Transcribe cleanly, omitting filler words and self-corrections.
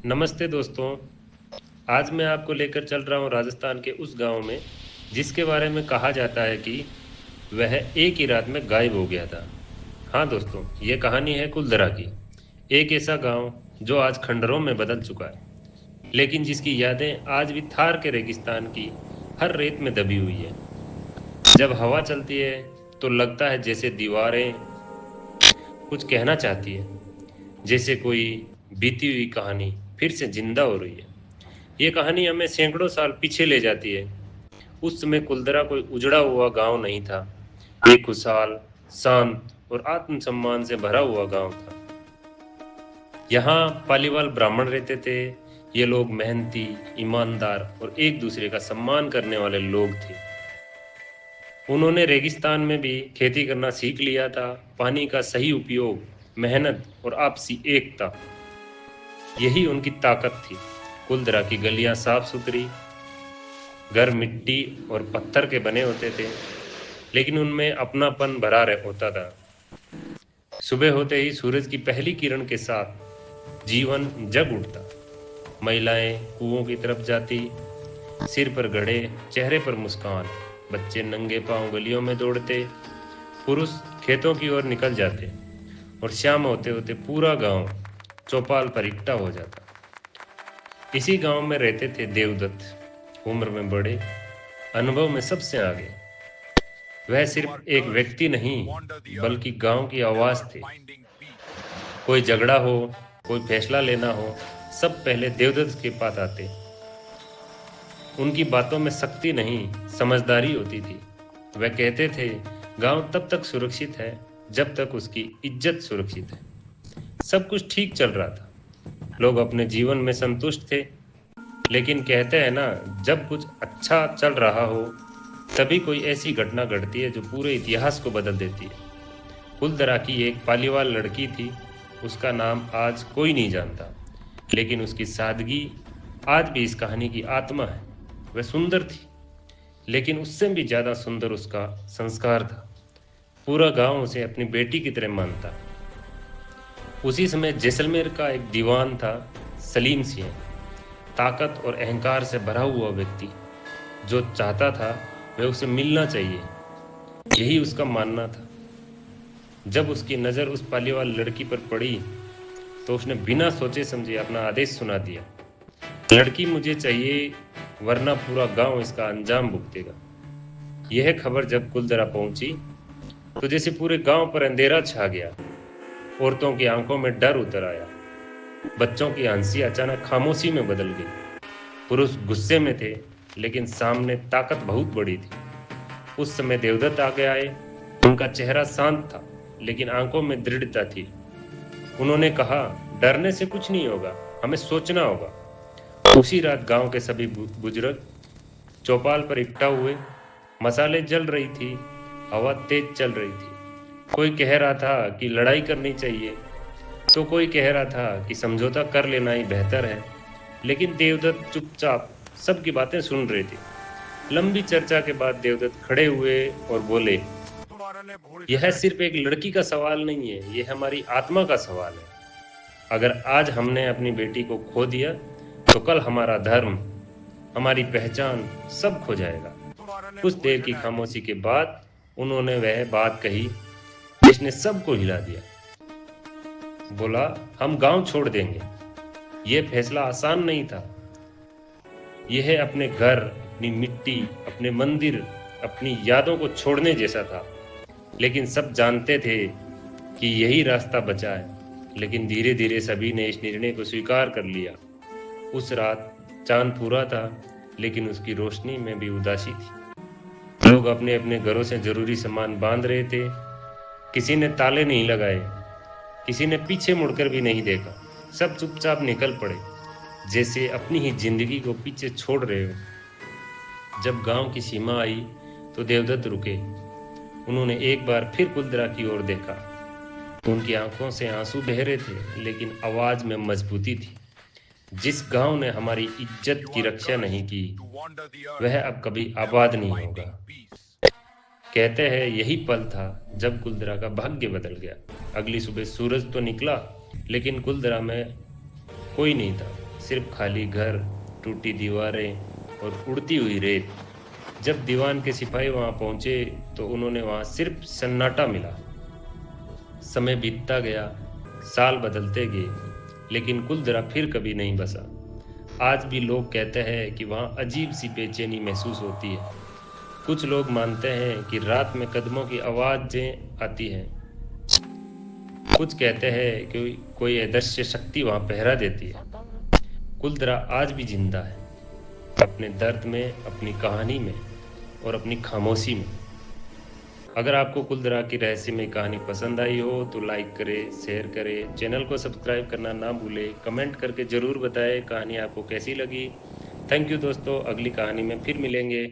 नमस्ते दोस्तों। आज मैं आपको लेकर चल रहा हूँ राजस्थान के उस गांव में जिसके बारे में कहा जाता है कि वह एक ही रात में गायब हो गया था। हाँ दोस्तों, ये कहानी है कुलधरा की। एक ऐसा गांव जो आज खंडरों में बदल चुका है, लेकिन जिसकी यादें आज भी थार के रेगिस्तान की हर रेत में दबी हुई है। जब हवा चलती है तो लगता है जैसे दीवारें कुछ कहना चाहती है, जैसे कोई बीती हुई कहानी फिर से जिंदा हो रही है। ये कहानी हमें सैकड़ों साल पीछे ले जाती है। उस समय कुलधरा कोई उजड़ा हुआ गांव नहीं था। एक खुशहाल, शांत और आत्मसम्मान से भरा हुआ गांव था। यहाँ पालीवाल ब्राह्मण रहते थे। ये लोग मेहनती, ईमानदार और एक दूसरे का सम्मान करने वाले लोग थे। उन्होंने रेगिस्तान में भी खेती करना सीख लिया था। पानी का सही उपयोग, मेहनत और आपसी एकता, यही उनकी ताकत थी। कुलधरा की गलियां साफ सुथरी, घर मिट्टी और पत्थर के बने होते थे, लेकिन उनमें अपनापन भरा रह होता था। सुबह होते ही सूरज की पहली किरण के साथ जीवन जग उठता। महिलाएं कुओं की तरफ जाती, सिर पर घड़े, चेहरे पर मुस्कान। बच्चे नंगे पांव गलियों में दौड़ते, पुरुष खेतों की ओर निकल जाते, और शाम होते होते पूरा गांव चौपाल पर इकट्ठा हो जाता। इसी गांव में रहते थे देवदत्त, उम्र में बड़े, अनुभव में सबसे आगे। वह सिर्फ एक व्यक्ति नहीं, बल्कि गांव की आवाज थे। कोई झगड़ा हो, कोई फैसला लेना हो, सब पहले देवदत्त के पास आते। उनकी बातों में शक्ति नहीं, समझदारी होती थी। वह कहते थे, गांव तब तक सुरक्षित है जब तक उसकी इज्जत सुरक्षित है। सब कुछ ठीक चल रहा था, लोग अपने जीवन में संतुष्ट थे। लेकिन कहते हैं ना, जब कुछ अच्छा चल रहा हो तभी कोई ऐसी घटना घटती है जो पूरे इतिहास को बदल देती है। कुलधरा की एक पालीवाल लड़की थी। उसका नाम आज कोई नहीं जानता, लेकिन उसकी सादगी आज भी इस कहानी की आत्मा है। वह सुंदर थी, लेकिन उससे भी ज्यादा सुंदर उसका संस्कार था। पूरा गांव उसे अपनी बेटी की तरह मानता। उसी समय जैसलमेर का एक दीवान था, सलीम सिंह। ताकत और अहंकार से भरा हुआ व्यक्ति। जो चाहता था वह उसे मिलना चाहिए, यही उसका मानना था। जब उसकी नज़र उस पालीवाल लड़की पर पड़ी तो उसने बिना सोचे समझे अपना आदेश सुना दिया, लड़की मुझे चाहिए, वरना पूरा गांव इसका अंजाम भुगतेगा। यह खबर जब कुलधरा पहुंची तो जैसे पूरे गांव पर अंधेरा छा गया। औरतों की आंखों में डर उतर आया, बच्चों की हंसी अचानक खामोशी में बदल गई। पुरुष गुस्से में थे, लेकिन सामने ताकत बहुत बड़ी थी। उस समय देवदत्त आगे आए। उनका चेहरा शांत था, लेकिन आंखों में दृढ़ता थी। उन्होंने कहा, डरने से कुछ नहीं होगा, हमें सोचना होगा। उसी रात गांव के सभी बुजुर्ग चौपाल पर इकट्ठा हुए। मसाले जल रही थी, हवा तेज चल रही थी। कोई कह रहा था कि लड़ाई करनी चाहिए, तो कोई कह रहा था कि समझौता कर लेना ही बेहतर है। लेकिन देवदत्त चुपचाप सबकी बातें सुन रहे थे। लंबी चर्चा के बाद देवदत्त खड़े हुए और बोले, यह सिर्फ एक लड़की का सवाल नहीं है, यह हमारी आत्मा का सवाल है। अगर आज हमने अपनी बेटी को खो दिया तो कल हमारा धर्म, हमारी पहचान सब खो जाएगा। कुछ देर की खामोशी के बाद उन्होंने वह बात कही जिसने सबको हिला दिया। बोला, हम गांव छोड़ देंगे। यह फैसला आसान नहीं था। यह अपने घर, अपनी मिट्टी, अपने मंदिर, अपनी यादों को छोड़ने जैसा था। लेकिन सब जानते थे कि यही रास्ता बचा है। लेकिन धीरे धीरे सभी ने इस निर्णय को स्वीकार कर लिया। उस रात चांद पूरा था, लेकिन उसकी रोशनी में भी उदासी थी। लोग अपने अपने घरों से जरूरी सामान बांध रहे थे। किसी ने ताले नहीं लगाए, किसी ने पीछे मुड़कर भी नहीं देखा। सब चुपचाप निकल पड़े, जैसे अपनी ही जिंदगी को पीछे छोड़ रहे हो। जब गांव की सीमा आई तो देवदत्त रुके। उन्होंने एक बार फिर कुलधरा की ओर देखा। उनकी आंखों से आंसू बह रहे थे, लेकिन आवाज में मजबूती थी। जिस गांव ने हमारी इज्जत की रक्षा नहीं की, वह अब कभी आबाद नहीं होगा। कहते हैं यही पल था जब कुलधरा का भाग्य बदल गया। अगली सुबह सूरज तो निकला, लेकिन कुलधरा में कोई नहीं था। सिर्फ खाली घर, टूटी दीवारें और उड़ती हुई रेत। जब दीवान के सिपाही वहां पहुंचे तो उन्होंने वहां सिर्फ सन्नाटा मिला। समय बीतता गया, साल बदलते गए, लेकिन कुलधरा फिर कभी नहीं बसा। आज भी लोग कहते हैं कि वहां अजीब सी बेचैनी महसूस होती है। कुछ लोग मानते हैं कि रात में कदमों की आवाजें आती हैं। कुछ कहते हैं कि कोई अदृश्य शक्ति वहां पहरा देती है। कुलधरा आज भी जिंदा है, अपने दर्द में, अपनी कहानी में और अपनी खामोशी में। अगर आपको कुलधरा की रहस्यमय कहानी पसंद आई हो तो लाइक करें, शेयर करें, चैनल को सब्सक्राइब करना ना भूलें, कमेंट करके ज़रूर बताएं कहानी आपको कैसी लगी। थैंक यू दोस्तों, अगली कहानी में फिर मिलेंगे।